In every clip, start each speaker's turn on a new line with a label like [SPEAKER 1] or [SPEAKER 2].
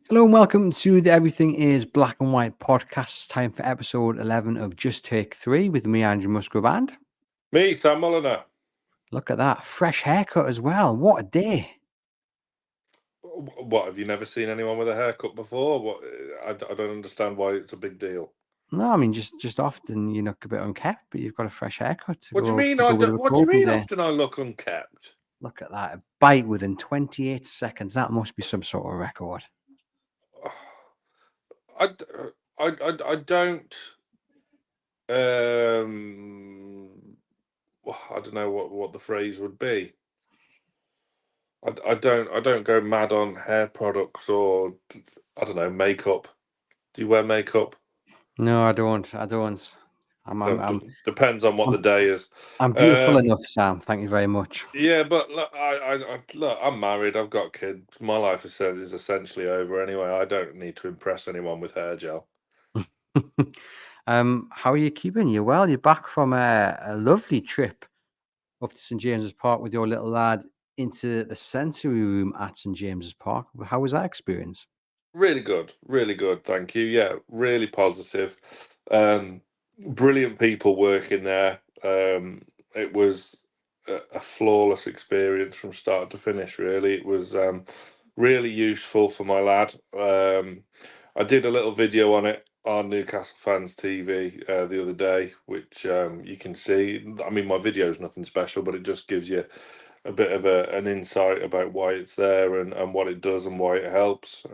[SPEAKER 1] Hello and welcome to the Everything is Black and White podcast. Time for episode 11 of Just Take 3 with me, Andrew Musgrove. And
[SPEAKER 2] Me, Sam Mulliner.
[SPEAKER 1] look at that, fresh haircut as well. What a day.
[SPEAKER 2] What, have you never seen anyone with a haircut before? What? I don't understand why it's a big deal.
[SPEAKER 1] No, I mean, just often you look a bit unkept, but you've got a fresh haircut to
[SPEAKER 2] What do you
[SPEAKER 1] go
[SPEAKER 2] mean?
[SPEAKER 1] to go with a
[SPEAKER 2] What do you
[SPEAKER 1] recording
[SPEAKER 2] mean?
[SPEAKER 1] day.
[SPEAKER 2] Often I look unkept.
[SPEAKER 1] Look at that, a bite within 28 seconds. That must be some sort of record.
[SPEAKER 2] I, I don't. I don't know what the phrase would be. I don't go mad on hair products or I don't know, makeup. Do you wear makeup?
[SPEAKER 1] No, I don't.
[SPEAKER 2] Depends on what the day is.
[SPEAKER 1] I'm beautiful enough, Sam. Thank you very much.
[SPEAKER 2] Yeah, but look, look, I'm married. I've got kids. My life is essentially over anyway. I don't need to impress anyone with hair gel.
[SPEAKER 1] How are you keeping? You well? You're back from a lovely trip up to St James's Park with your little lad into the sensory room at St James's Park. How was that experience?
[SPEAKER 2] Really good, really good. Thank you. Yeah, really positive. Brilliant people working there. It was a flawless experience from start to finish. Really, it was really useful for my lad. I did a little video on it on Newcastle Fans TV the other day, which you can see. I mean, my video is nothing special, but it just gives you a bit of an insight about why it's there and what it does and why it helps.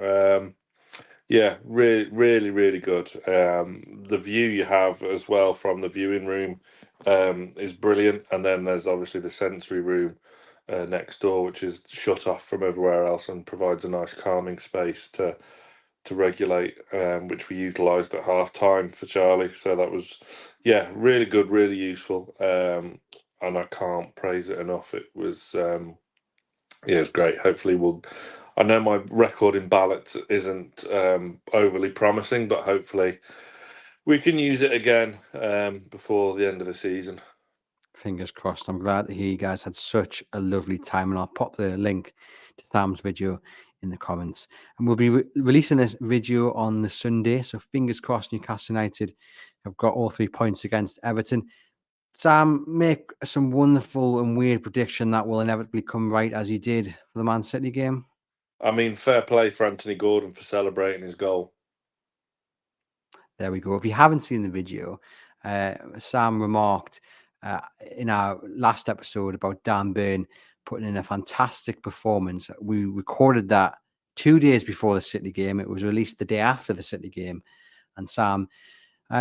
[SPEAKER 2] Yeah, really good. The view you have as well from the viewing room is brilliant, and then there's obviously the sensory room next door, which is shut off from everywhere else and provides a nice calming space to regulate, which we utilised at half time for Charlie. So that was, yeah, really good, really useful, and I can't praise it enough. It was, yeah, it's great. Hopefully, I know my record in ballots isn't overly promising, but hopefully we can use it again before the end of the season.
[SPEAKER 1] Fingers crossed. I'm glad to hear you guys had such a lovely time, and I'll pop the link to Sam's video in the comments. And we'll be releasing this video on the Sunday, so fingers crossed Newcastle United have got all 3 points against Everton. Sam, make some wonderful and weird prediction that will inevitably come right as you did for the Man City game.
[SPEAKER 2] I mean, fair play for Anthony Gordon for celebrating his goal.
[SPEAKER 1] There we go. If you haven't seen the video, Sam remarked in our last episode about Dan Burn putting in a fantastic performance. We recorded that 2 days before the City game. It was released the day after the City game. And Sam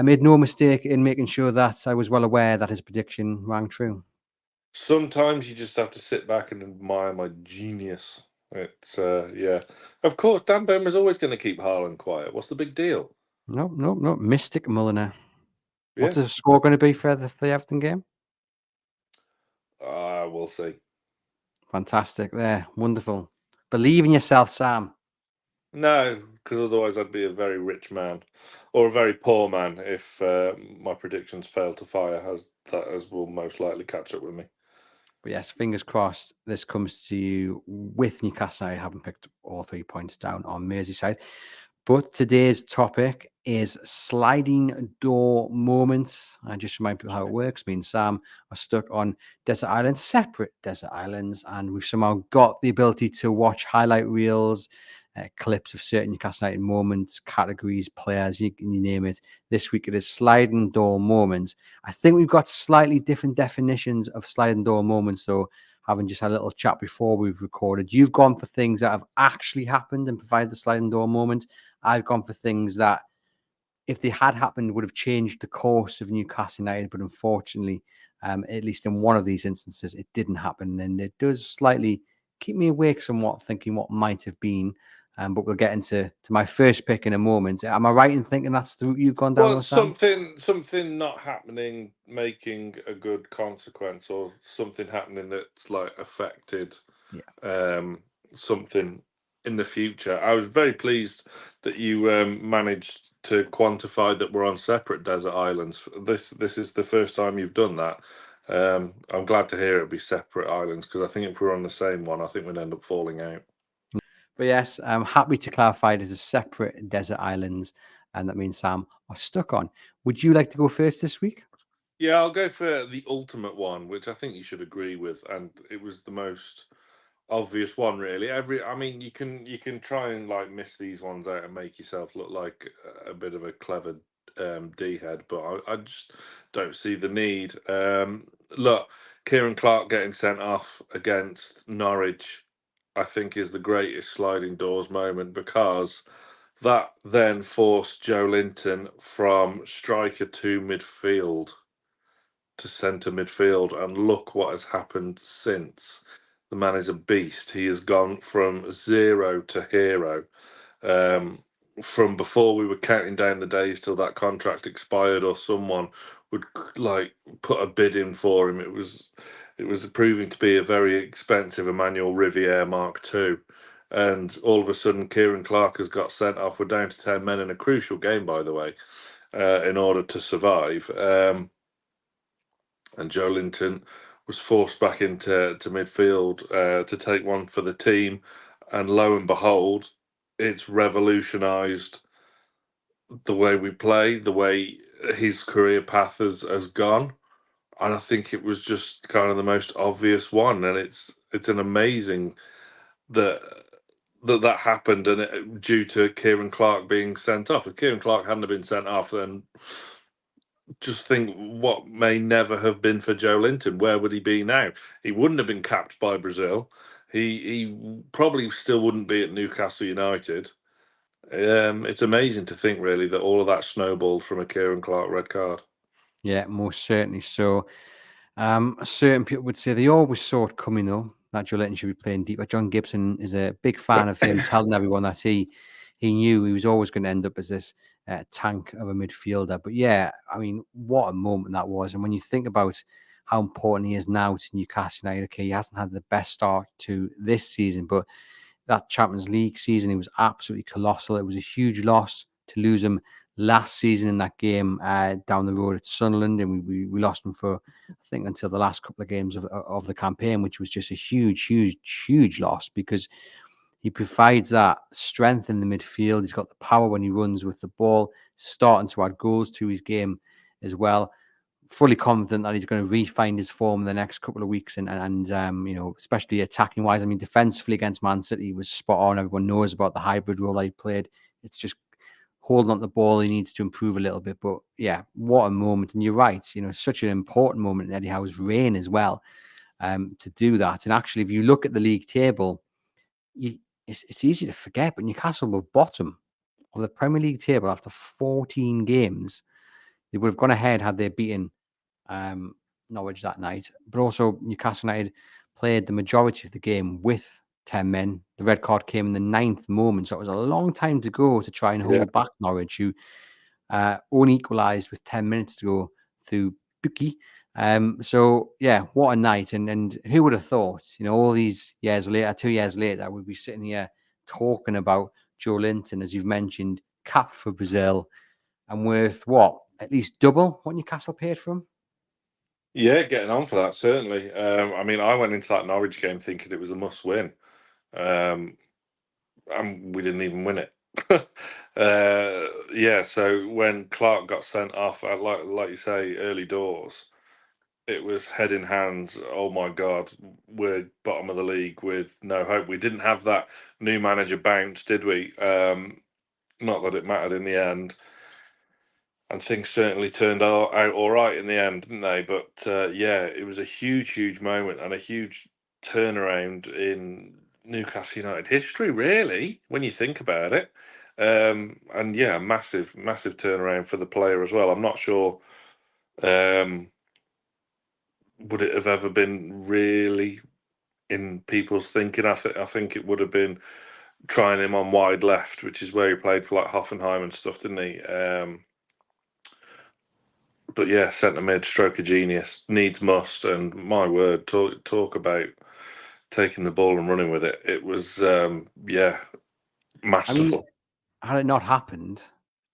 [SPEAKER 1] made no mistake in making sure that I was well aware that his prediction rang true.
[SPEAKER 2] Sometimes you just have to sit back and admire my genius. It's, yeah. Of course, Dan Burn was always going to keep Haaland quiet. What's the big deal?
[SPEAKER 1] No. Mystic Mulliner.
[SPEAKER 2] Yeah.
[SPEAKER 1] What's the score going to be for the Everton game?
[SPEAKER 2] We'll see.
[SPEAKER 1] Fantastic there. Wonderful. Believe in yourself, Sam.
[SPEAKER 2] No, because otherwise I'd be a very rich man or a very poor man if my predictions fail to fire, as will most likely catch up with me.
[SPEAKER 1] But yes, fingers crossed this comes to you with Newcastle. I haven't picked all 3 points down on Merseyside. But today's topic is sliding door moments. I just remind people how it works. Me and Sam are stuck on desert islands, separate desert islands, and we've somehow got the ability to watch highlight reels, clips of certain Newcastle United moments, categories, players, you name it. This week it is sliding door moments. I think we've got slightly different definitions of sliding door moments, though, having just had a little chat before we've recorded. You've gone for things that have actually happened and provided the sliding door moment. I've gone for things that, if they had happened, would have changed the course of Newcastle United. But unfortunately, at least in one of these instances, it didn't happen. And it does slightly keep me awake somewhat, thinking what might have been. But we'll get into my first pick in a moment. Am I right in thinking that's the route you've gone down?
[SPEAKER 2] Well, something not happening making a good consequence, or something happening that's like affected something in the future. I was very pleased that you managed to quantify that we're on separate desert islands. This is the first time you've done that. I'm glad to hear it'll be separate islands, because I think if we were on the same one, I think we'd end up falling out.
[SPEAKER 1] But yes, I'm happy to clarify there's a separate desert islands, and that means Sam are stuck on. Would you like to go first this week?
[SPEAKER 2] Yeah, I'll go for the ultimate one, which I think you should agree with, and it was the most obvious one, really. I mean, you can try and like miss these ones out and make yourself look like a bit of a clever D head, but I just don't see the need. Look, Kieran Clark getting sent off against Norwich, I think, is the greatest sliding doors moment because that then forced Joelinton from striker to midfield to centre midfield, and look what has happened since. The man is a beast. He has gone from zero to hero. Um, from before we were counting down the days till that contract expired, or someone would like put a bid in for him. It was proving to be a very expensive Emmanuel Riviere Mark II. And all of a sudden, Kieran Clark has got sent off. We're down to 10 men in a crucial game, by the way, in order to survive. And Joelinton was forced back into midfield to take one for the team, and lo and behold, it's revolutionised the way we play, the way his career path has gone, and I think it was just kind of the most obvious one, and it's an amazing that that happened, and due to Kieran Clark being sent off. If Kieran Clark hadn't have been sent off, then just think what may never have been for Joelinton. Where would he be now? He wouldn't have been capped by Brazil. He probably still wouldn't be at Newcastle United. It's amazing to think, really, that all of that snowballed from a Kieran Clark red card.
[SPEAKER 1] Yeah, most certainly. So, certain people would say they always saw it coming, though, that Joelinton should be playing deeper. John Gibson is a big fan of him, telling everyone that he knew he was always going to end up as this tank of a midfielder. But yeah, I mean, what a moment that was. And when you think about how important he is now to Newcastle United, okay, he hasn't had the best start to this season, but that Champions League season, he was absolutely colossal. It was a huge loss to lose him last season in that game down the road at Sunderland, and we lost him for, I think, until the last couple of games of the campaign, which was just a huge loss because he provides that strength in the midfield. He's got the power when he runs with the ball, starting to add goals to his game as well. Fully confident that he's going to refine his form in the next couple of weeks, and especially attacking wise. I mean, defensively against Man City, he was spot on. Everyone knows about the hybrid role that he played. It's just holding on the ball. He needs to improve a little bit, but yeah, what a moment! And you're right. Such an important moment in Eddie Howe's reign as well, to do that. And actually, if you look at the league table, it's easy to forget, but Newcastle were bottom of the Premier League table after 14 games. They would have gone ahead had they beaten Norwich that night. But also, Newcastle United played the majority of the game with 10 men. The red card came in the 9th moment, so it was a long time to go to try and
[SPEAKER 2] Yeah.
[SPEAKER 1] hold back Norwich, who only equalised with 10 minutes to go through Buki. So, yeah, what a night. And who would have thought, all these years later, 2 years later, we'd be sitting here talking about Joelinton, as you've mentioned, capped for Brazil, and worth what? At least double what Newcastle paid for him?
[SPEAKER 2] Yeah, getting on for that, certainly. I mean, I went into that Norwich game thinking it was a must-win, and we didn't even win it. Yeah, so when Clark got sent off, like you say, early doors, it was head in hands. Oh my God, we're bottom of the league with no hope. We didn't have that new manager bounce, did we? Not that it mattered in the end. And things certainly turned out all right in the end, didn't they? But yeah, it was a huge moment and a huge turnaround in Newcastle United history, really, when you think about it. And yeah, massive turnaround for the player as well. I'm not sure would it have ever been really in people's thinking. I think it would have been trying him on wide left, which is where he played for like Hoffenheim and stuff, didn't he? But yeah, centre mid, stroke of genius, needs must, and my word, talk about taking the ball and running with it. It was yeah,
[SPEAKER 1] I mean,
[SPEAKER 2] masterful.
[SPEAKER 1] had it not happened,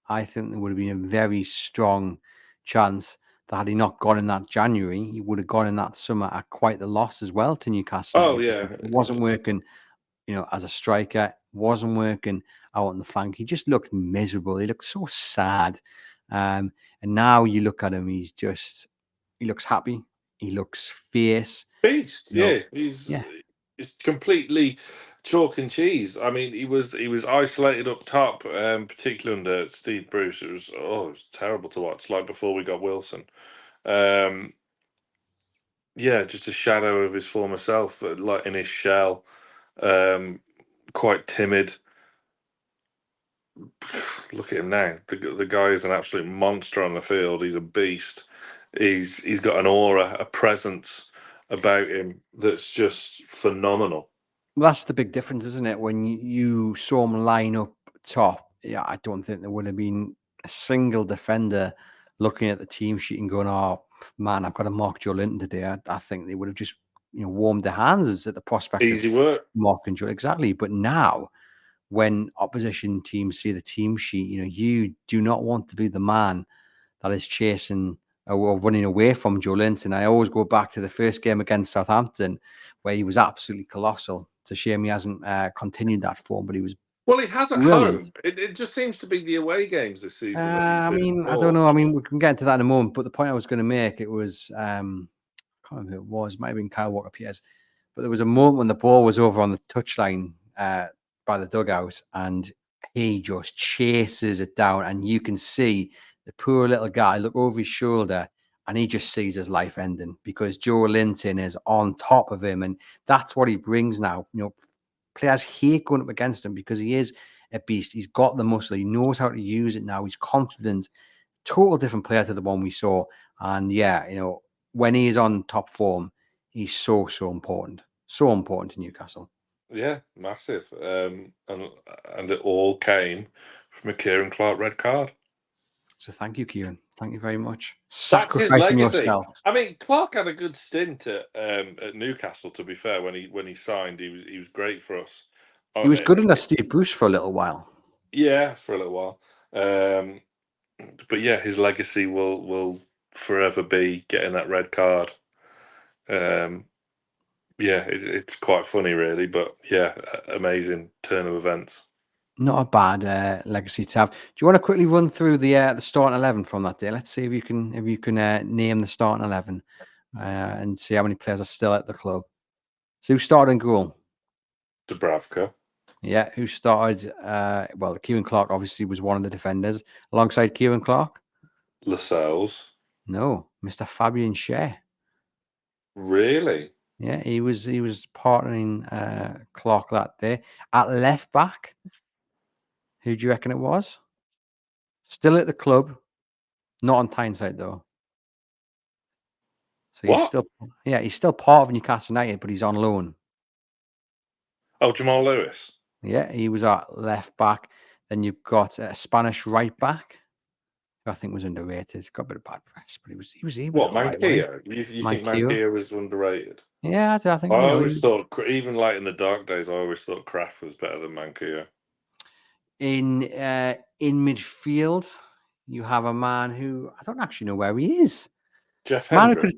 [SPEAKER 1] I think there would have been a very strong chance that had he not gone in that January, he would have gone in that summer at quite the loss as well to Newcastle
[SPEAKER 2] Oh
[SPEAKER 1] United because
[SPEAKER 2] yeah,
[SPEAKER 1] it wasn't working as a striker, wasn't working out on the flank. He just looked miserable. He looked so sad. And now you look at him, he looks happy. He looks fierce.
[SPEAKER 2] Beast,
[SPEAKER 1] You know,
[SPEAKER 2] yeah, he's
[SPEAKER 1] yeah.
[SPEAKER 2] it's completely chalk and cheese. I mean, he was isolated up top, particularly under Steve Bruce. It was terrible to watch. Like before we got Wilson, um, yeah, just a shadow of his former self, like in his shell, um, quite timid. Look at him now. The guy is an absolute monster on the field. He's a beast. He's got an aura, a presence about him that's just phenomenal.
[SPEAKER 1] Well, that's the big difference, isn't it? When you saw him line up top, yeah, I don't think there would have been a single defender looking at the team sheet and going, "Oh man, I've got to mark Joelinton today." I think they would have just warmed their hands at the prospect of
[SPEAKER 2] Easy work.
[SPEAKER 1] marking Joe. Exactly. But now, when opposition teams see the team sheet, you do not want to be the man that is chasing or running away from Joelinton. I always go back to the first game against Southampton, where he was absolutely colossal. It's a shame he hasn't continued that form, but he was
[SPEAKER 2] Well, he has at
[SPEAKER 1] brilliant.
[SPEAKER 2] home. It just seems to be the away games this season that he's
[SPEAKER 1] I
[SPEAKER 2] been
[SPEAKER 1] mean, I don't
[SPEAKER 2] poor.
[SPEAKER 1] know. I mean, we can get into that in a moment. But the point I was going to make, it was, I can't remember who it was. It might have been Kyle Walker-Peters. But there was a moment when the ball was over on the touchline by the dugout, and he just chases it down, and you can see the poor little guy look over his shoulder, and he just sees his life ending because Joelinton is on top of him, and that's what he brings now. Players hate going up against him because he is a beast. He's got the muscle. He knows how to use it now. He's confident. Total different player to the one we saw. And yeah, when he is on top form, he's so important. So important to Newcastle.
[SPEAKER 2] Yeah, massive. And it all came from a Kieran Clark red card.
[SPEAKER 1] So thank you, Kieran. Thank you very much.
[SPEAKER 2] That's his
[SPEAKER 1] Sacrificing
[SPEAKER 2] legacy.
[SPEAKER 1] yourself.
[SPEAKER 2] I mean, Clark had a good stint at Newcastle. To be fair, when he signed, he was great for us.
[SPEAKER 1] He was good under Steve Bruce for a little while.
[SPEAKER 2] Yeah, for a little while. But yeah, his legacy will forever be getting that red card. Yeah, it's quite funny, really. But yeah, amazing turn of events.
[SPEAKER 1] Not a bad legacy to have. Do you want to quickly run through the starting 11 from that day? Let's see if you can name the starting 11 and see how many players are still at the club. So who started in goal?
[SPEAKER 2] Dubravka.
[SPEAKER 1] Yeah, who started? Well, Kieran Clark obviously was one of the defenders alongside Kieran Clark.
[SPEAKER 2] Lascelles.
[SPEAKER 1] No, Mr. Fabian Schär.
[SPEAKER 2] Really?
[SPEAKER 1] Yeah, he was partnering Clark that day at left back. Who do you reckon it was? Still at the club, not on Tyneside though. So
[SPEAKER 2] What?
[SPEAKER 1] he's still part of Newcastle United, but he's on loan.
[SPEAKER 2] Oh, Jamal Lewis.
[SPEAKER 1] Yeah, he was at left back. Then you've got a Spanish right back, who I think was underrated. He's got a bit of bad press, but he was
[SPEAKER 2] What,
[SPEAKER 1] all right, wasn't
[SPEAKER 2] Manquillo? You
[SPEAKER 1] he?
[SPEAKER 2] think
[SPEAKER 1] Manquillo.
[SPEAKER 2] Manquillo was underrated?
[SPEAKER 1] Yeah, I think
[SPEAKER 2] I always thought, even like in the dark days, I always thought Kraft was better than Manquillo.
[SPEAKER 1] in midfield, you have a man who I don't actually know where he is.
[SPEAKER 2] Jeff
[SPEAKER 1] Man who
[SPEAKER 2] Hendrick.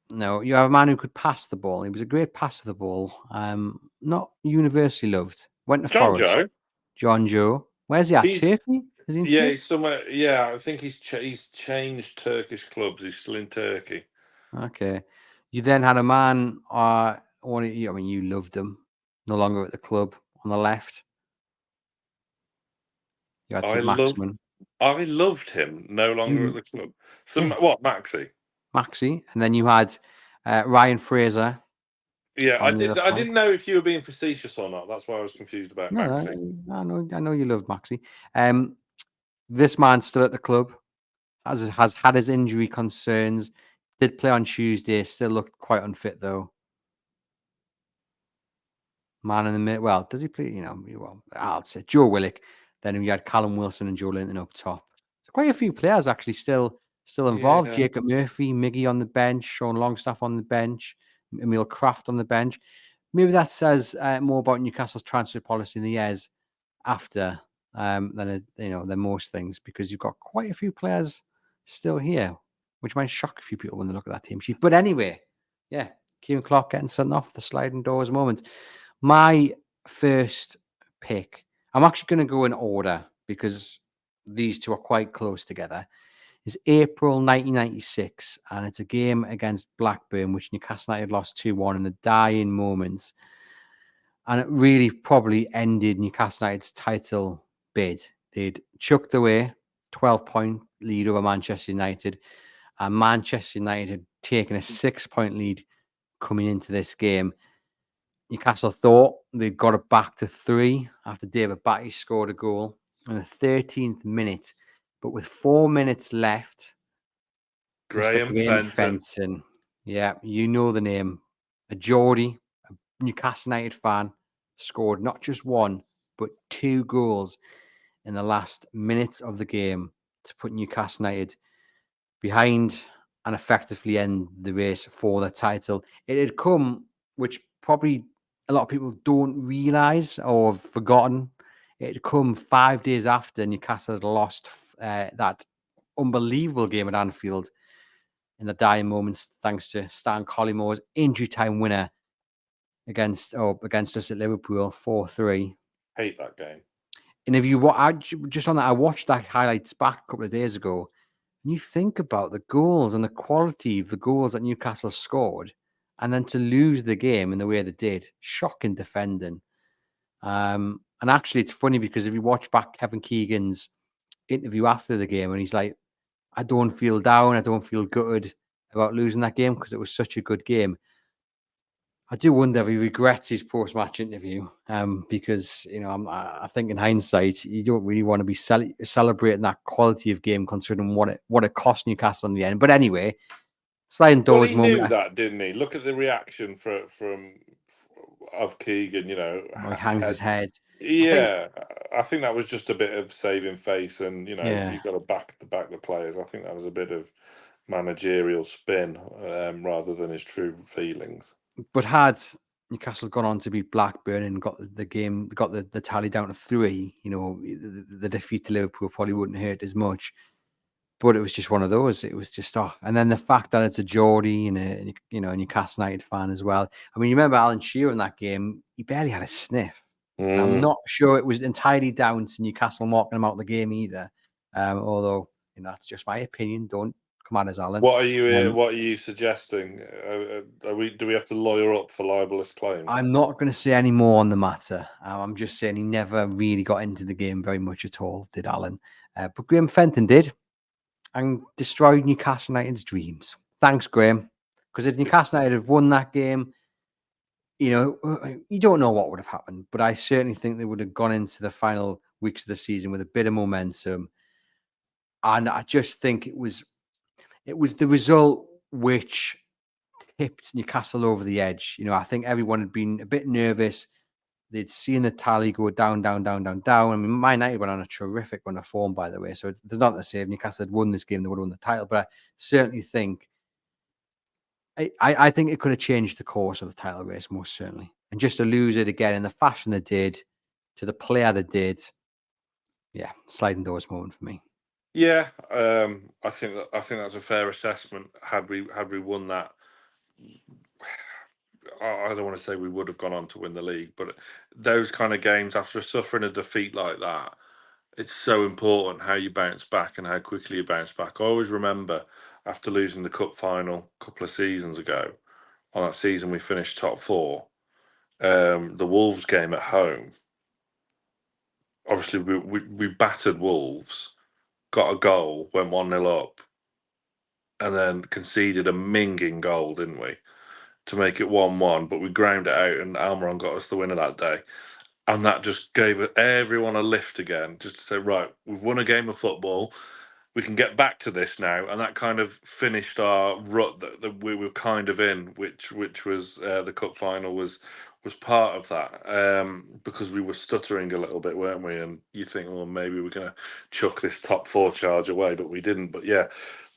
[SPEAKER 1] No, you have a man who could pass the ball. He was a great passer of the ball. Not universally loved. Went to
[SPEAKER 2] John
[SPEAKER 1] Forest.
[SPEAKER 2] Joe.
[SPEAKER 1] John Joe. Where's he at?
[SPEAKER 2] He's
[SPEAKER 1] Turkey? Is he in
[SPEAKER 2] Yeah,
[SPEAKER 1] Turkey?
[SPEAKER 2] he's somewhere. Yeah, I think he's changed Turkish clubs. He's still in Turkey.
[SPEAKER 1] Okay. You then had a man. I mean, you loved him. No longer at the club on the left. You had St. Maximin.
[SPEAKER 2] I loved him. No longer at the club. So
[SPEAKER 1] Yeah.
[SPEAKER 2] what, Maxi?
[SPEAKER 1] Maxi, and then you had Ryan Fraser.
[SPEAKER 2] Yeah,
[SPEAKER 1] On the other
[SPEAKER 2] I
[SPEAKER 1] flank.
[SPEAKER 2] didn't know if you were being facetious or not. That's why I was confused about Maxi.
[SPEAKER 1] No, I know you love Maxi. This man's still at the club. Has had his injury concerns. Did play on Tuesday. Still looked quite unfit though. Man in the middle. Well, does he play? Well, I'll say Joe Willock. Then we had Callum Wilson and Joelinton up top. So quite a few players actually still involved.
[SPEAKER 2] Yeah.
[SPEAKER 1] Jacob Murphy, Miggy on the bench, Sean Longstaff on the bench, Emil Kraft on the bench. Maybe that says more about Newcastle's transfer policy in the years after than most things, because you've got quite a few players still here, which might shock a few people when they look at that team sheet. But anyway, yeah, Kieran Clark getting sent off the sliding doors moment. My first pick, I'm actually going to go in order because these two are quite close together, is April 1996, and it's a game against Blackburn, which Newcastle United lost 2-1 in the dying moments. And it really probably ended Newcastle United's title bid. They'd chucked away 12-point lead over Manchester United, and Manchester United had taken a 6-point lead coming into this game. Newcastle thought they'd got it back to 3 after David Batty scored a goal in the 13th minute. But with 4 minutes left, Mr. Graham Fenton, yeah, you know the name, a Geordie, a Newcastle United fan, scored not just 1, but 2 goals in the last minutes of the game to put Newcastle United behind and effectively end the race for the title. It had come, which probably a lot of people don't realise or have forgotten, it had come 5 days after Newcastle had lost that unbelievable game at Anfield in the dying moments, thanks to Stan Collymore injury time winner against us at Liverpool, 4-3.
[SPEAKER 2] Hate that game.
[SPEAKER 1] And if you just on that, I watched that highlights back a couple of days ago, and you think about the goals and the quality of the goals that Newcastle scored, and then to lose the game in the way they did, shocking defending. And actually, it's funny because if you watch back Kevin Keegan's interview after the game, and he's like, I don't feel down, I don't feel gutted about losing that game because it was such a good game. I do wonder if he regrets his post-match interview because, I think in hindsight, you don't really want to be celebrating that quality of game considering what it cost Newcastle in the end. But anyway, sliding doors
[SPEAKER 2] he
[SPEAKER 1] moment.
[SPEAKER 2] Knew that, didn't he? Look at the reaction of Keegan,
[SPEAKER 1] He hangs his head.
[SPEAKER 2] Yeah, I think that was just a bit of saving face, and
[SPEAKER 1] Yeah.
[SPEAKER 2] you've got to back the players. I think that was a bit of managerial spin rather than his true feelings.
[SPEAKER 1] But had Newcastle gone on to beat Blackburn and got the tally down to 3, the defeat to Liverpool probably wouldn't hurt as much. But it was just one of those. It was just, and then the fact that it's a Geordie and a Newcastle United fan as well. I mean, you remember Alan Shearer in that game? He barely had a sniff. And I'm not sure it was entirely down to Newcastle marking him out of the game either. Although, that's just my opinion. Don't come at us, Alan.
[SPEAKER 2] What are you suggesting? Do we have to lawyer up for libelous claims?
[SPEAKER 1] I'm not going to say any more on the matter. I'm just saying he never really got into the game very much at all, did Alan? But Graham Fenton did, and destroyed Newcastle United's dreams. Thanks, Graham. Because if Newcastle United had won that game, you don't know what would have happened. But I certainly think they would have gone into the final weeks of the season with a bit of momentum. And I just think it was the result which tipped Newcastle over the edge. I think everyone had been a bit nervous. They'd seen the tally go down, down, down, down, down. I mean, Man United went on a terrific run of form, by the way. So there's not to say if Newcastle had won this game, they would have won the title. But I certainly think, I think it could have changed the course of the title race, most certainly. And just to lose it again in the fashion they did, to the player they did, yeah, sliding doors moment for me.
[SPEAKER 2] Yeah, I think that's a fair assessment. Had we won that, I don't want to say we would have gone on to win the league, but those kind of games, after suffering a defeat like that, it's so important how you bounce back and how quickly you bounce back. I always remember after losing the cup final a couple of seasons ago, on that season we finished top 4, the Wolves game at home. Obviously, we battered Wolves, got a goal, went 1-0 up, and then conceded a minging goal, didn't we? To make it 1-1, but we ground it out, and Almiron got us the winner that day. And that just gave everyone a lift again, just to say, right, we've won a game of football. We can get back to this now. And that kind of finished our rut that we were kind of in, which was the cup final was part of that, because we were stuttering a little bit, weren't we? And you think, well, maybe we're going to chuck this top 4 charge away, but we didn't. But yeah,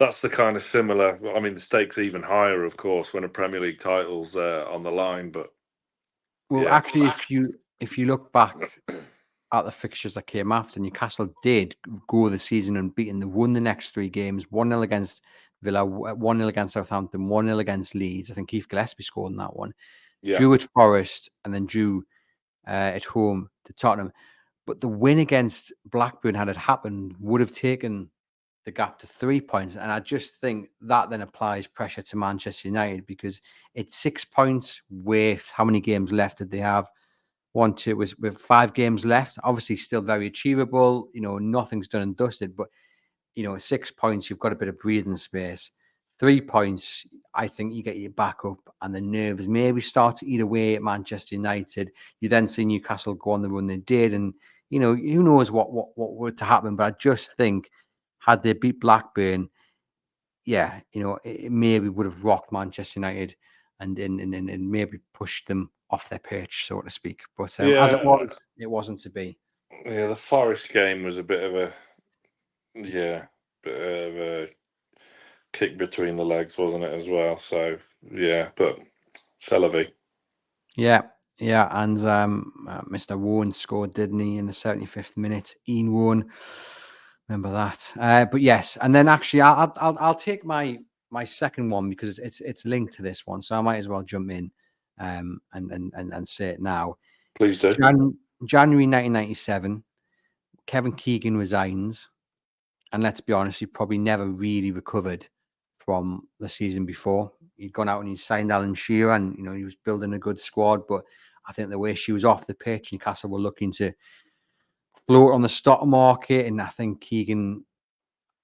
[SPEAKER 2] that's the kind of similar. I mean, the stakes even higher, of course, when a Premier League title's on the line. But
[SPEAKER 1] actually, if you look back at the fixtures that came after, Newcastle did go the season unbeaten. They won the next 3 games: 1-0 against Villa, 1-0 against Southampton, 1-0 against Leeds. I think Keith Gillespie scored in that one.
[SPEAKER 2] Yeah.
[SPEAKER 1] Drew at Forest, and then drew at home to Tottenham. But the win against Blackburn, had it happened, would have taken the gap to 3 points. And I just think that then applies pressure to Manchester United, because it's 6 points with how many games left did they have? One, two, with 5 games left. Obviously, still very achievable. Nothing's done and dusted, but 6 points, you've got a bit of breathing space. 3 points, I think you get your back up, and the nerves maybe start to eat away at Manchester United. You then see Newcastle go on the run they did, and who knows what were to happen. But I just think, had they beat Blackburn, it maybe would have rocked Manchester United and maybe pushed them off their perch, so to speak. But as it was, it wasn't to be.
[SPEAKER 2] Yeah, the Forest game was a bit of a kick between the legs, wasn't it, as well? So yeah, but c'est la vie.
[SPEAKER 1] Yeah, and Mr. Warren scored, didn't he, in the 75th minute? Ian Warren, remember that? But yes, and then actually, I'll take my second one, because it's linked to this one, so I might as well jump in and say it now.
[SPEAKER 2] Please do.
[SPEAKER 1] January 1997, Kevin Keegan resigns, and let's be honest, he probably never really recovered from the season before. He'd gone out and he signed Alan Shearer, and he was building a good squad. But I think the way she was off the pitch, Newcastle were looking to float on the stock market, and I think Keegan,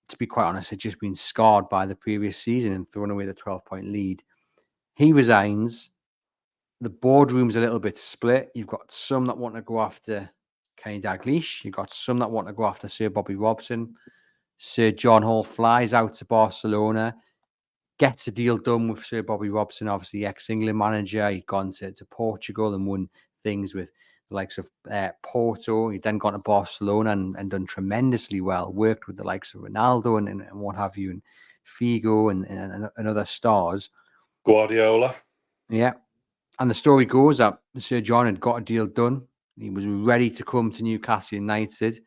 [SPEAKER 1] to be quite honest, had just been scarred by the previous season and thrown away the 12-point lead. He resigns. The boardroom's a little bit split. You've got some that want to go after Kenny Dalglish. You've got some that want to go after Sir Bobby Robson. Sir John Hall flies out to Barcelona, gets a deal done with Sir Bobby Robson, obviously ex-England manager. He'd gone to Portugal and won things with the likes of Porto. He'd then gone to Barcelona and done tremendously well, worked with the likes of Ronaldo and what have you, and Figo and other stars.
[SPEAKER 2] Guardiola.
[SPEAKER 1] Yeah. And the story goes that Sir John had got a deal done. He was ready to come to Newcastle United.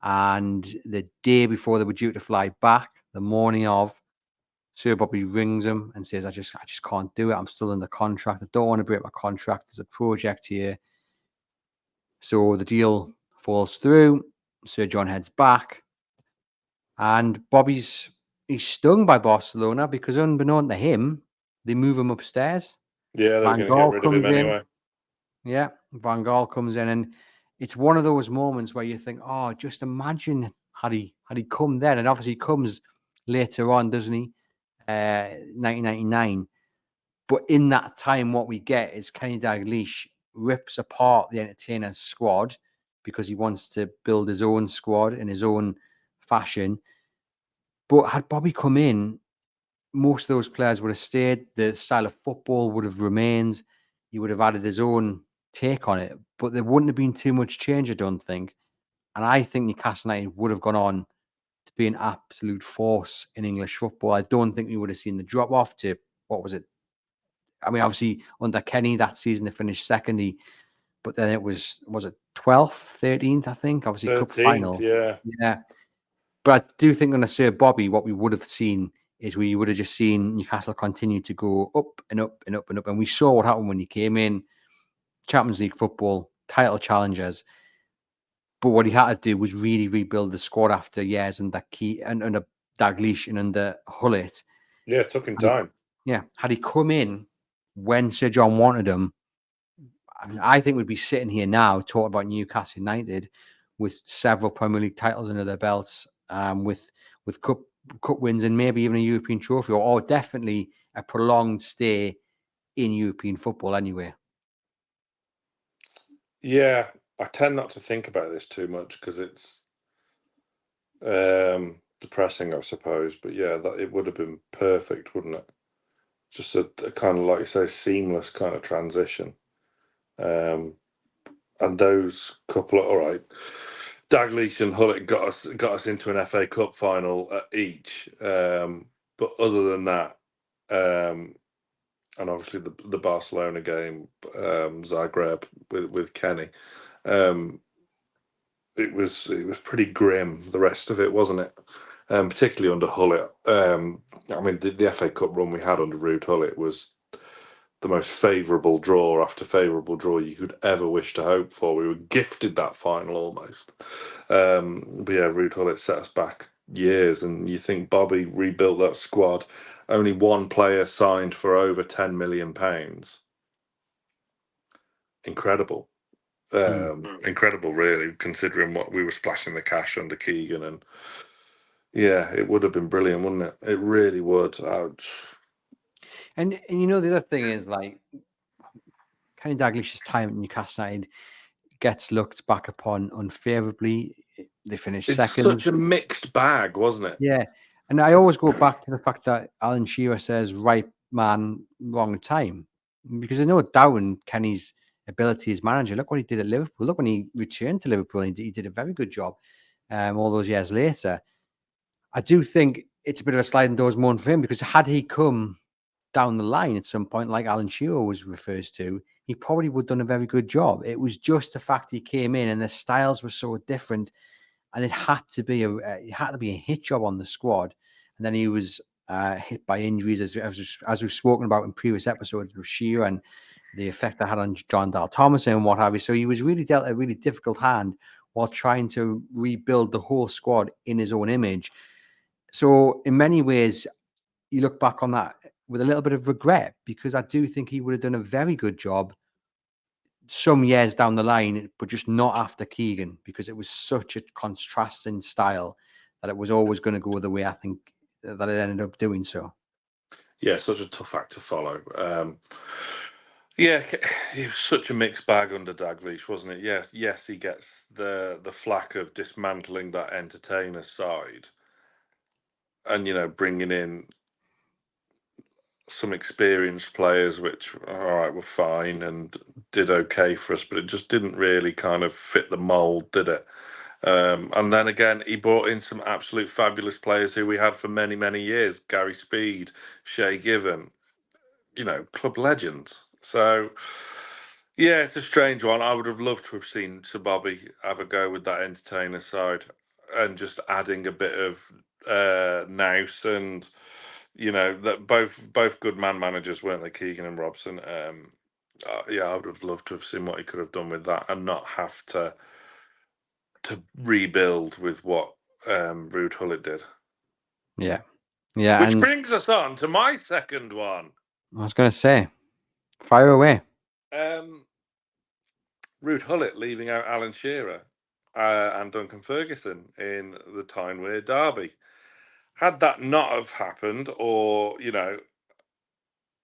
[SPEAKER 1] And the day before they were due to fly back, the morning of, Sir Bobby rings him and says, I just can't do it. I'm still under contract. I don't want to break my contract. There's a project here. So the deal falls through. Sir John heads back. And he's stung by Barcelona, because unbeknown to him, they move him upstairs.
[SPEAKER 2] Yeah, they were going to get rid of him anyway.
[SPEAKER 1] Yeah, Van Gaal comes in, and it's one of those moments where you think, oh, just imagine had he come then. And obviously he comes later on, doesn't he? 1999. But in that time, what we get is Kenny Dalglish rips apart the Entertainers squad, because he wants to build his own squad in his own fashion. But had Bobby come in, most of those players would have stayed. The style of football would have remained. He would have added his own take on it, but there wouldn't have been too much change, I don't think. And I think Newcastle United would have gone on to be an absolute force in English football. I don't think we would have seen the drop off to, what was it? I mean, obviously under Kenny that season they finished second, but then it was it 12th, 13th, I think. Obviously
[SPEAKER 2] 13th,
[SPEAKER 1] cup final.
[SPEAKER 2] Yeah.
[SPEAKER 1] But I do think under Sir Bobby, what we would have seen is we would have just seen Newcastle continue to go up and up and up and up. And we saw what happened when he came in. Champions League football, title challengers. But what he had to do was really rebuild the squad after years under Dalglish and under Gullit.
[SPEAKER 2] Yeah, it took him time.
[SPEAKER 1] Had he come in when Sir John wanted him, I think we'd be sitting here now talking about Newcastle United with several Premier League titles under their belts, with cup wins and maybe even a European trophy, or definitely a prolonged stay in European football anyway.
[SPEAKER 2] Yeah, I tend not to think about this too much because it's depressing, I suppose. But yeah, that it would have been perfect, wouldn't it? Just a kind of, like you say, seamless kind of transition. And those couple of, all right, Dalglish and Gullit got us into an FA Cup final at each. But other than that, and obviously the Barcelona game, Zagreb with Kenny, it was pretty grim. The rest of it, wasn't it? Particularly under Gullit. I mean, the FA Cup run we had under Ruud Gullit was the most favourable draw after favourable draw you could ever wish to hope for. We were gifted that final almost. But yeah, Ruud Gullit set us back years, and you think Bobby rebuilt that squad. Only one player signed for over £10 million. Incredible. Incredible, really, considering what we were splashing the cash under Keegan. And yeah, it would have been brilliant, wouldn't it? It really would.
[SPEAKER 1] And you know, the other thing is, like, Kenny Dalglish's time at Newcastle United gets looked back upon unfavourably. They finished
[SPEAKER 2] It's
[SPEAKER 1] second.
[SPEAKER 2] such a mixed bag, wasn't it?
[SPEAKER 1] Yeah. And I always go back to the fact that Alan Shearer says right man, wrong time. Because there's no doubting Kenny's ability as manager. Look what he did at Liverpool. Look when he returned to Liverpool, he did a very good job all those years later. I do think it's a bit of a sliding doors moment for him, because had he come down the line at some point, like Alan Shearer was refers to, he probably would have done a very good job. It was just the fact he came in and the styles were so different, and it had to be a hit job on the squad. And then he was hit by injuries, as we've spoken about in previous episodes with Shearer and the effect that had on John Dal Thomason and what have you. So he was really dealt a really difficult hand while trying to rebuild the whole squad in his own image. So in many ways, you look back on that with a little bit of regret, because I do think he would have done a very good job some years down the line, but just not after Keegan, because it was such a contrasting style that it was always going to go the way I think that it ended up doing so.
[SPEAKER 2] Yeah, such a tough act to follow. Yeah, it was such a mixed bag under Dalglish, wasn't it? Yes, he gets the flack of dismantling that entertainer side, and bringing in some experienced players, which all right were fine and did okay for us, but it just didn't really kind of fit the mold, did it? And then again, he brought in some absolute fabulous players who we had for many, many years: Gary Speed, Shay Given, club legends. So, yeah, it's a strange one. I would have loved to have seen Sir Bobby have a go with that entertainer side and just adding a bit of nous, and that both good man managers, weren't they, Keegan and Robson? Yeah, I would have loved to have seen what he could have done with that and not have to rebuild with what Ruud Gullit did.
[SPEAKER 1] Yeah.
[SPEAKER 2] Which brings us on to my second one.
[SPEAKER 1] I was going to say, fire away.
[SPEAKER 2] Ruud Gullit leaving out Alan Shearer and Duncan Ferguson in the Tyne-Wear derby. Had that not have happened, or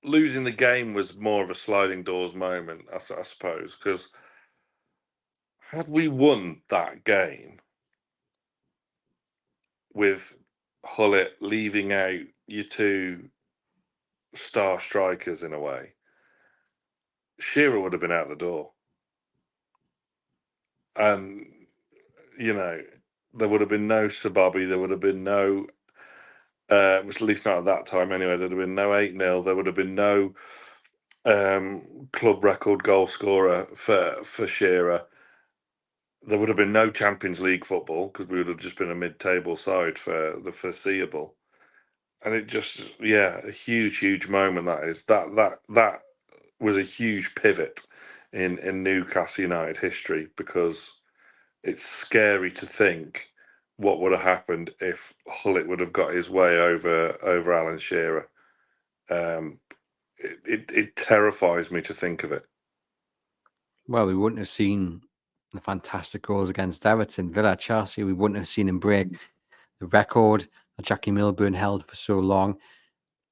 [SPEAKER 2] losing the game was more of a sliding doors moment, I suppose, because had we won that game with Gullit leaving out your two star strikers in a way, Shearer would have been out the door. And, there would have been no Sir Bobby, there would have been no, at least not at that time anyway, there'd have been no 8-0, there would have been no club record goal scorer for Shearer. There would have been no Champions League football, because we would have just been a mid-table side for the foreseeable. And it just, a huge moment that is. That was a huge pivot in Newcastle United history, because it's scary to think what would have happened if Gullit would have got his way over Alan Shearer. It terrifies me to think of it.
[SPEAKER 1] Well, we wouldn't have seen the fantastic goals against Everton, Villa, Chelsea. We wouldn't have seen him break the record that Jackie Milburn held for so long.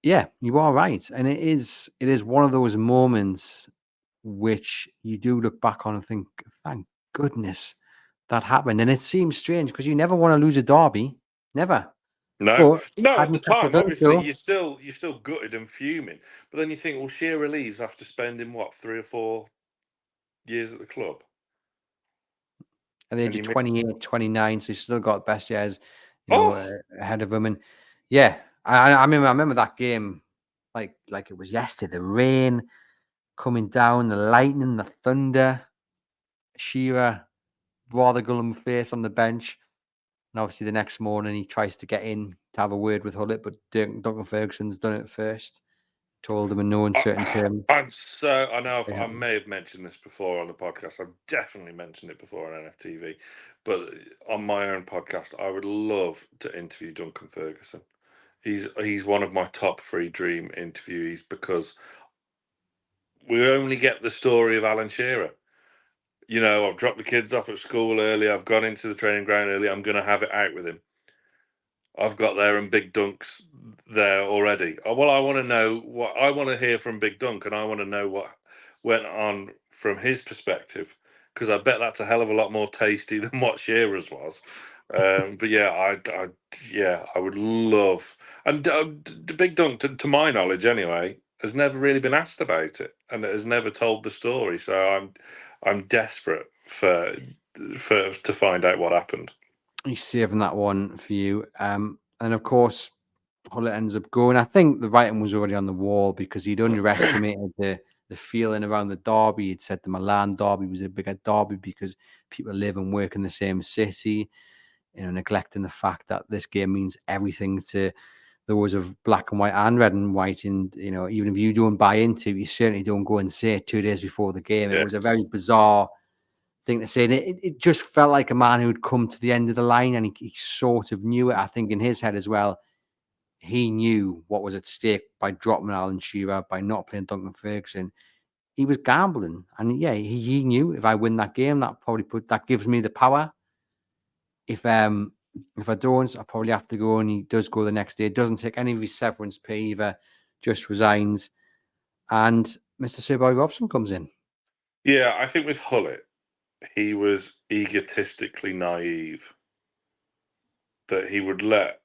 [SPEAKER 1] Yeah, you are right. And it is one of those moments which you do look back on and think, thank goodness that happened. And it seems strange, because you never want to lose a derby. Never.
[SPEAKER 2] No,
[SPEAKER 1] But
[SPEAKER 2] at the time, obviously, you're still gutted and fuming. But then you think, well, Shearer leaves after spending, what, 3 or 4 years at the club?
[SPEAKER 1] At the age of 28, 29, so he's still got best years, ahead of him. And yeah, I remember that game like it was yesterday. The rain coming down, the lightning, the thunder. Shearer rather glum face on the bench, and obviously the next morning he tries to get in to have a word with Gullit, but Duncan Ferguson's done it first. told them in no uncertain terms.
[SPEAKER 2] I know
[SPEAKER 1] Yeah.
[SPEAKER 2] I may have mentioned this before on the podcast. I've definitely mentioned it before on NFTV, but on my own podcast, I would love to interview Duncan Ferguson. He's one of my top 3 dream interviewees because we only get the story of Alan Shearer. You know, I've dropped the kids off at school early. I've gone into the training ground early. I'm going to have it out with him. I've got there and Big Dunk's there already. Well, I want to know what I want to hear from Big Dunk, and I want to know what went on from his perspective, because I bet that's a hell of a lot more tasty than what Shearer's was. But yeah, I would love, and Big Dunk, to my knowledge anyway, has never really been asked about it, and has never told the story. So I'm desperate to find out what happened.
[SPEAKER 1] He's saving that one for you. And of course, Gullit ends up going. I think the writing was already on the wall because he'd underestimated the feeling around the derby. He'd said the Milan derby was a bigger derby because people live and work in the same city, neglecting the fact that this game means everything to those of black and white and red and white. And, even if you don't buy into it, you certainly don't go and say it 2 days before the game. It was a very
[SPEAKER 2] Yes.
[SPEAKER 1] bizarre thing to say. And it just felt like a man who'd come to the end of the line, and he sort of knew it. I think in his head as well, he knew what was at stake by dropping Alan Shearer, by not playing Duncan Ferguson. He was gambling, and yeah, he knew if I win that game, that gives me the power. If I don't, I probably have to go, and he does go the next day. Doesn't take any of his severance pay either, just resigns, and Mr. Sir Bobby Robson comes in.
[SPEAKER 2] Yeah, I think with Gullit, he was egotistically naive, that he would let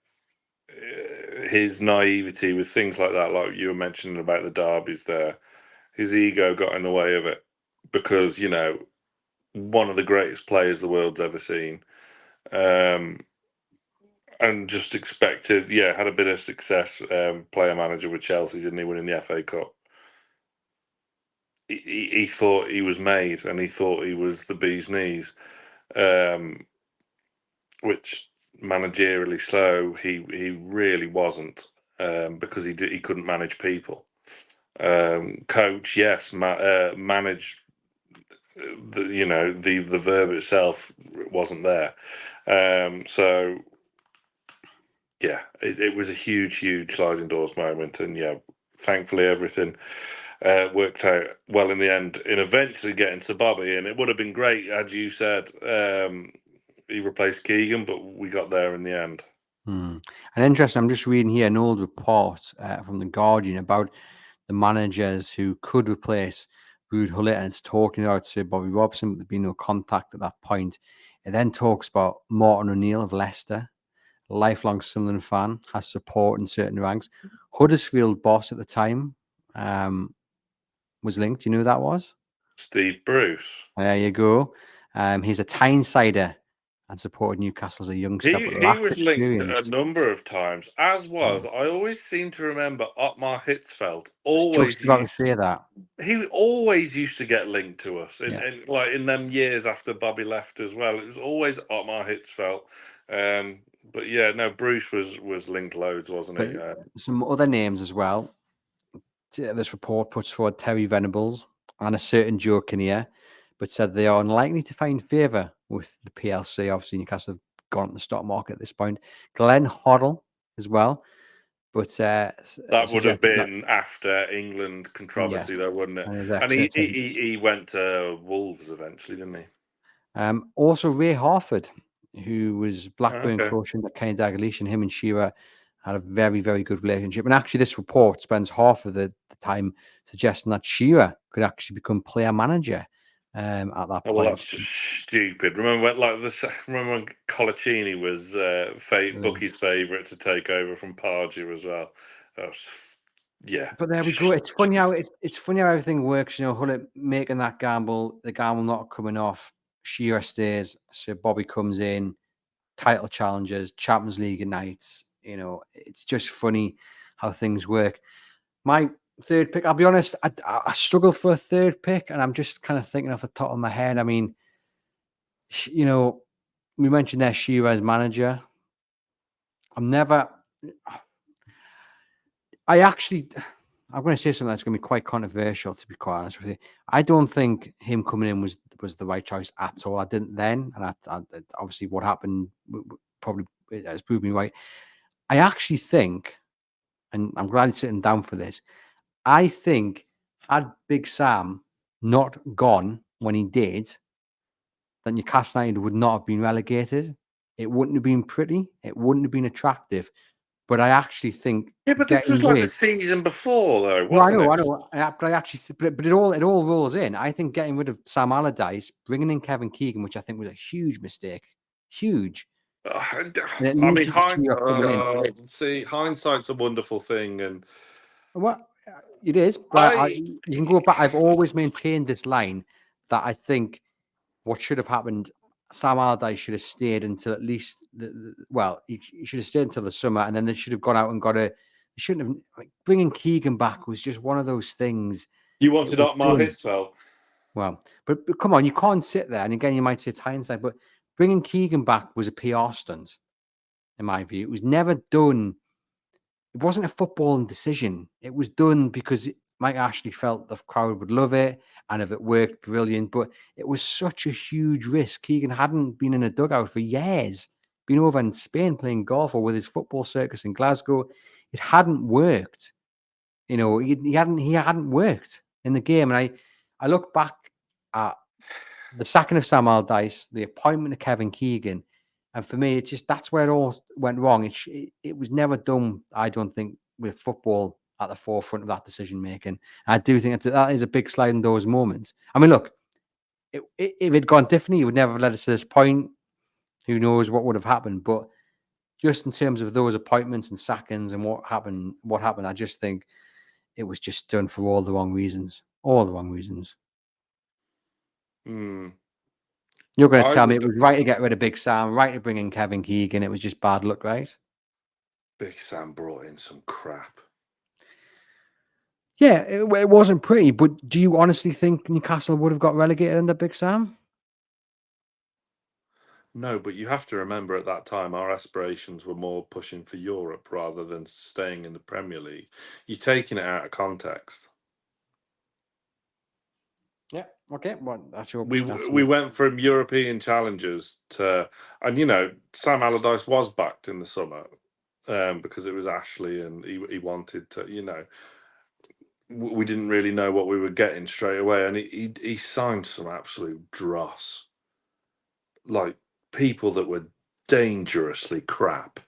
[SPEAKER 2] his naivety with things like that, like you were mentioning about the derbies there, his ego got in the way of it, because, one of the greatest players the world's ever seen, and just expected, had a bit of success, player manager with Chelsea, didn't he, winning the FA Cup. He thought he was made, and he thought he was the bee's knees, which managerially slow he really wasn't, because he couldn't manage people. Coach, yes, manage. The verb itself wasn't there. So yeah, it was a huge sliding doors moment, and yeah, thankfully everything worked out well in the end, in eventually getting to Bobby. And it would have been great, as you said, he replaced Keegan, but we got there in the end.
[SPEAKER 1] And interesting, I'm just reading here an old report from The Guardian about the managers who could replace Ruud Gullit, and it's talking about Sir Bobby Robson, but there'd been no contact at that point. It then talks about Martin O'Neill of Leicester, a lifelong Sunderland fan, has support in certain ranks. Huddersfield boss at the time was linked. You know who that was?
[SPEAKER 2] Steve Bruce.
[SPEAKER 1] There you go. He's a Tyneside and supported Newcastle as a youngster, but
[SPEAKER 2] He
[SPEAKER 1] lacked
[SPEAKER 2] was linked a
[SPEAKER 1] experience.
[SPEAKER 2] number of times, as was, I always seem to remember, Otmar Hitzfeld.
[SPEAKER 1] I was just about to say that.
[SPEAKER 2] He always used to get linked to us,
[SPEAKER 1] Yeah.
[SPEAKER 2] like in them years after Bobby left as well. It was always Otmar Hitzfeld. But yeah, no, Bruce was linked loads, wasn't he?
[SPEAKER 1] Some other names as well. This report puts forward Terry Venables and a certain Joe Kinnear, but said they are unlikely to find favour with the PLC. Obviously, Newcastle have gone to the stock market at this point. Glenn Hoddle as well, but
[SPEAKER 2] that would have been after England controversy,
[SPEAKER 1] yes,
[SPEAKER 2] though, wouldn't it?
[SPEAKER 1] and
[SPEAKER 2] he went to Wolves eventually, didn't he?
[SPEAKER 1] Also Ray Harford, who was Blackburn
[SPEAKER 2] Okay.
[SPEAKER 1] coach under Kenny Dalglish, and him and Shearer had a very, very good relationship. And actually, this report spends half of the time suggesting that Shearer could actually become player manager at that
[SPEAKER 2] Oh,
[SPEAKER 1] point.
[SPEAKER 2] well, that's just stupid. Remember when Colaccini was Bookie's favourite to take over from Pardew as well? Yeah.
[SPEAKER 1] But there we go. It's funny how everything works. Gullit making that gamble, the gamble not coming off. Shearer stays, so Bobby comes in, title challenges, Champions League nights. It's just funny how things work. My third pick, I'll be honest, I struggled for a third pick, and I'm just kind of thinking off the top of my head. I mean, we mentioned there Shearer as manager. I actually, I'm going to say something that's going to be quite controversial, to be quite honest with you. I don't think him coming in was the right choice at all. I didn't then, and obviously what happened probably has proved me right. I actually think, and I'm glad he's sitting down for this. I think had Big Sam not gone when he did, then Newcastle United would not have been relegated. It wouldn't have been pretty. It wouldn't have been attractive. But I actually think
[SPEAKER 2] Yeah, but this was
[SPEAKER 1] getting
[SPEAKER 2] like the
[SPEAKER 1] rid.
[SPEAKER 2] season before, though,
[SPEAKER 1] No, I
[SPEAKER 2] wasn't
[SPEAKER 1] know, I
[SPEAKER 2] it?
[SPEAKER 1] know. But I actually, but it all rolls in. I think getting rid of Sam Allardyce, bringing in Kevin Keegan, which I think was a huge mistake, huge, and it
[SPEAKER 2] I mean,
[SPEAKER 1] needed to cheer up coming in.
[SPEAKER 2] see, hindsight's a wonderful thing, and
[SPEAKER 1] What it is, but
[SPEAKER 2] I,
[SPEAKER 1] you can go back. I've always maintained this line that I think what should have happened, Sam Allardyce should have stayed until at least well, he should have stayed until the summer, and then they should have gone out and got a. They shouldn't have bringing Keegan back was just one of those things.
[SPEAKER 2] you
[SPEAKER 1] It
[SPEAKER 2] wanted
[SPEAKER 1] was
[SPEAKER 2] Otmar
[SPEAKER 1] done
[SPEAKER 2] Hitzfeld.
[SPEAKER 1] well, but come on, you can't sit there. And again, you might say it's hindsight, but bringing Keegan back was a PR stunt, in my view. It was never done. It wasn't a footballing decision. It was done because Mike Ashley felt the crowd would love it, and if it worked, brilliant. But it was such a huge risk. Keegan hadn't been in a dugout for years, been over in Spain playing golf or with his football circus in Glasgow. It hadn't worked. He hadn't worked in the game. And I look back at the sacking of Sam Allardyce, the appointment of Kevin Keegan, and for me, it's just that's where it all went wrong. It was never done, I don't think, with football at the forefront of that decision making. I do think that is a big sliding doors moment. I mean, look, if it'd gone differently, it would never have led us to this point. Who knows what would have happened? But just in terms of those appointments and sackings and what happened, I just think it was just done for all the wrong reasons. All the wrong reasons.
[SPEAKER 2] Hmm.
[SPEAKER 1] You're going to
[SPEAKER 2] I
[SPEAKER 1] tell me it
[SPEAKER 2] would.
[SPEAKER 1] was right to get rid of Big Sam, right to bring in Kevin Keegan. It was just bad luck, right?
[SPEAKER 2] Big Sam brought in some crap.
[SPEAKER 1] Yeah, it wasn't pretty. But do you honestly think Newcastle would have got relegated under Big Sam?
[SPEAKER 2] No, but you have to remember at that time our aspirations were more pushing for Europe rather than staying in the Premier League. You're taking it out of context.
[SPEAKER 1] Yeah. Okay. Well, that's your.
[SPEAKER 2] We
[SPEAKER 1] That's
[SPEAKER 2] we went from European challengers to, and Sam Allardyce was backed in the summer, because it was Ashley, and he wanted to, we didn't really know what we were getting straight away, and he signed some absolute dross, like people that were dangerously crap.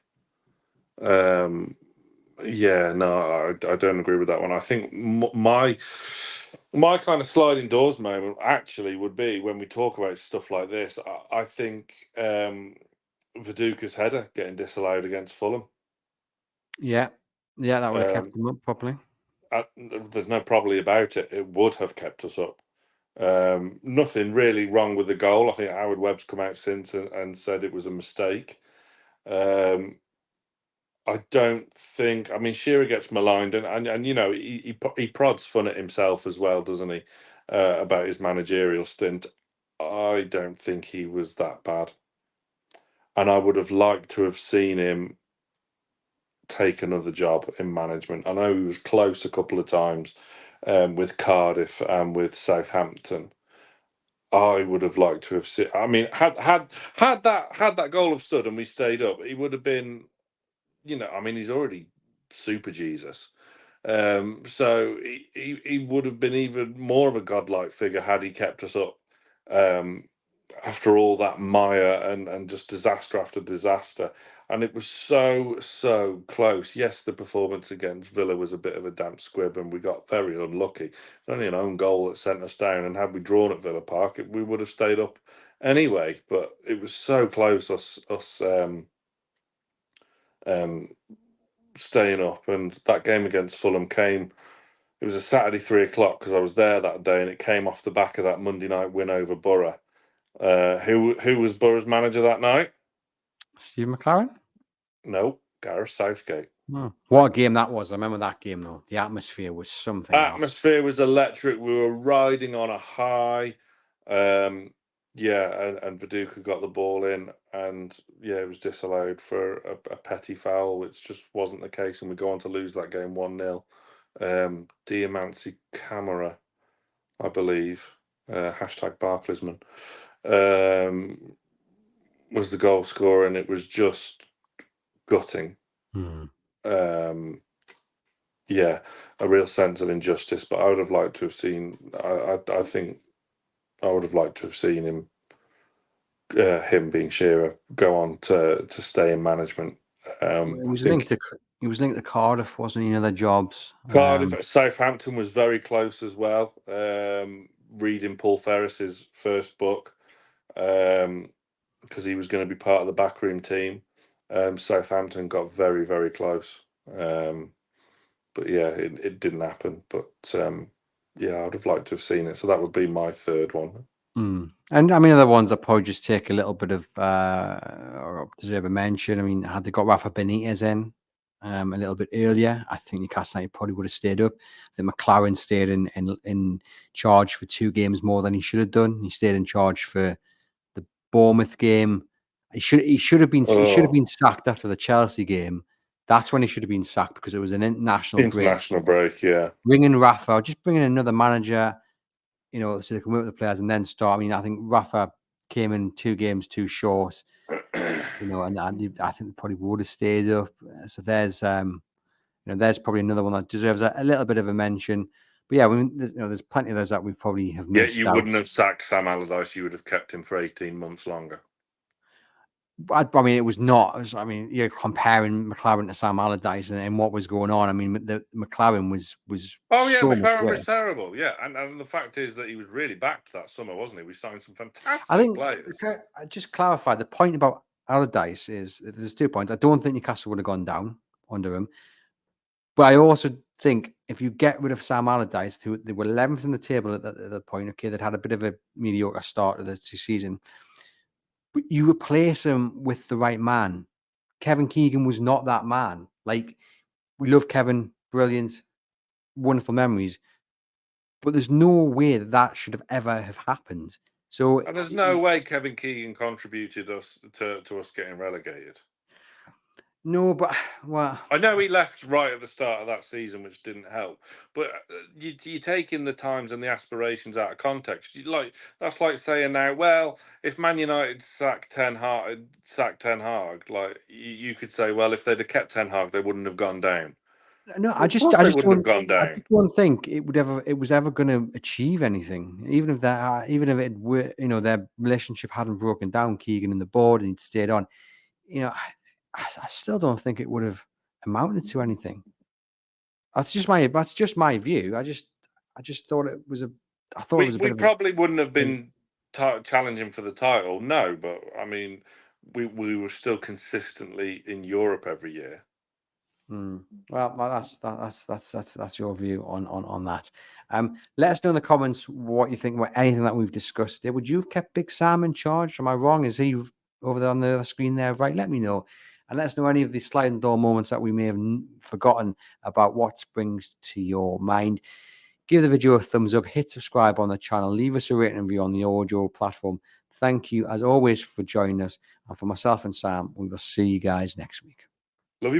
[SPEAKER 2] Yeah, no, I don't agree with that one. I think my kind of sliding doors moment actually would be when we talk about stuff like this. I think Viduka's header getting disallowed against Fulham.
[SPEAKER 1] Yeah. Yeah, that would have kept
[SPEAKER 2] Um,
[SPEAKER 1] them up properly.
[SPEAKER 2] there's no probably about it. It would have kept us up. Nothing really wrong with the goal. I think Howard Webb's come out since and said it was a mistake. Um, I don't think. I mean, Shearer gets maligned, and he prods fun at himself as well, doesn't he? About his managerial stint. I don't think he was that bad, and I would have liked to have seen him take another job in management. I know he was close a couple of times, with Cardiff and with Southampton. I would have liked to have seen. I mean, had that goal have stood and we stayed up, he would have been. I mean, he's already super Jesus. So he would have been even more of a godlike figure had he kept us up. Um, after all that mire and just disaster after disaster. And it was so close. Yes, the performance against Villa was a bit of a damp squib, and we got very unlucky. It was only an own goal that sent us down, and had we drawn at Villa Park, we would have stayed up anyway. But it was so close, us um, staying up. And that game against Fulham came. It was a Saturday 3 o'clock because I was there that day, and it came off the back of that Monday night win over Borough. Who was Borough's manager that night?
[SPEAKER 1] Steve McLaren?
[SPEAKER 2] No, Gareth Southgate.
[SPEAKER 1] What a game that was. I remember that game, though. The atmosphere was something else.
[SPEAKER 2] Atmosphere was electric. We were riding on a high. Um, yeah, and Viduka got the ball in, and yeah, it was disallowed for a petty foul, which just wasn't the case, and we go on to lose that game 1-0. Diamanti Camera, I believe, hashtag Barclaysman, was the goal scorer, and it was just gutting. Yeah, a real sense of injustice. But I would have liked to have seen. I think I would have liked to have seen him being Shearer go on to stay in management.
[SPEAKER 1] He was linked to Cardiff, wasn't he? You know, their jobs.
[SPEAKER 2] Cardiff, Southampton was very close as well. Reading Paul Ferris's first book, because he was going to be part of the backroom team. Southampton got very, very close. But yeah, it didn't happen. But yeah, I would have liked to have seen it. So that would be my third one.
[SPEAKER 1] And I mean, other ones that probably just take a little bit of or deserve a mention. I mean, had they got Rafa Benitez in a little bit earlier, I think Newcastle United probably would have stayed up. I think McLaren stayed in charge for 2 games more than he should have done. He stayed in charge for the Bournemouth game. He should have been sacked after the Chelsea game. That's when he should have been sacked, because it was an international
[SPEAKER 2] break. Yeah,
[SPEAKER 1] bringing Rafa, just bringing another manager, you know, so they can work with the players and then start. I mean, I think Rafa came in 2 games too short, you know, and I think they probably would have stayed up. So there's, you know, there's probably another one that deserves a little bit of a mention. But yeah, there's plenty of those that we probably have missed.
[SPEAKER 2] Yeah, you wouldn't have sacked Sam Allardyce. You would have kept him for 18 months longer.
[SPEAKER 1] I mean, it was not. I mean, you're comparing McLaren to Sam Allardyce and what was going on. I mean, the McLaren was.
[SPEAKER 2] Oh yeah, McLaren was terrible. Yeah, and the fact is that he was really backed that summer, wasn't he? We signed some fantastic players.
[SPEAKER 1] I just clarify the point about Allardyce is there's 2 points. I don't think Newcastle would have gone down under him, but I also think if you get rid of Sam Allardyce, who they were 11th in the table at the point, okay, that had a bit of a mediocre start of the season. But you replace him with the right man. Kevin Keegan was not that man. Like, we love Kevin, brilliant, wonderful memories, but there's no way that should have ever have happened. So,
[SPEAKER 2] and there's no way Kevin Keegan contributed to us getting relegated.
[SPEAKER 1] No, but well,
[SPEAKER 2] I know he left right at the start of that season, which didn't help. But you taking the times and the aspirations out of context. That's like saying now, well, if Man United sacked Ten Hag, like you could say, well, if they'd have kept Ten Hag, they wouldn't have gone down.
[SPEAKER 1] No, I just don't think it was ever going to achieve anything. Even if it were, you know, their relationship hadn't broken down, Keegan and the board, and he'd stayed on, you know, I still don't think it would have amounted to anything. That's just my view. I just thought it was
[SPEAKER 2] we probably wouldn't have been challenging for the title, no, but I mean, we were still consistently in Europe every year.
[SPEAKER 1] Well, that's your view on that. Let us know in the comments what you think about anything that we've discussed today. Would you have kept Big Sam in charge? Am I wrong? Is he over there on the other screen there? Right, let me know. And let us know any of the sliding door moments that we may have forgotten about. What springs to your mind. Give the video a thumbs up, hit subscribe on the channel, leave us a rating and review on the audio platform. Thank you, as always, for joining us. And for myself and Sam, we will see you guys next week.
[SPEAKER 2] Love you, bye.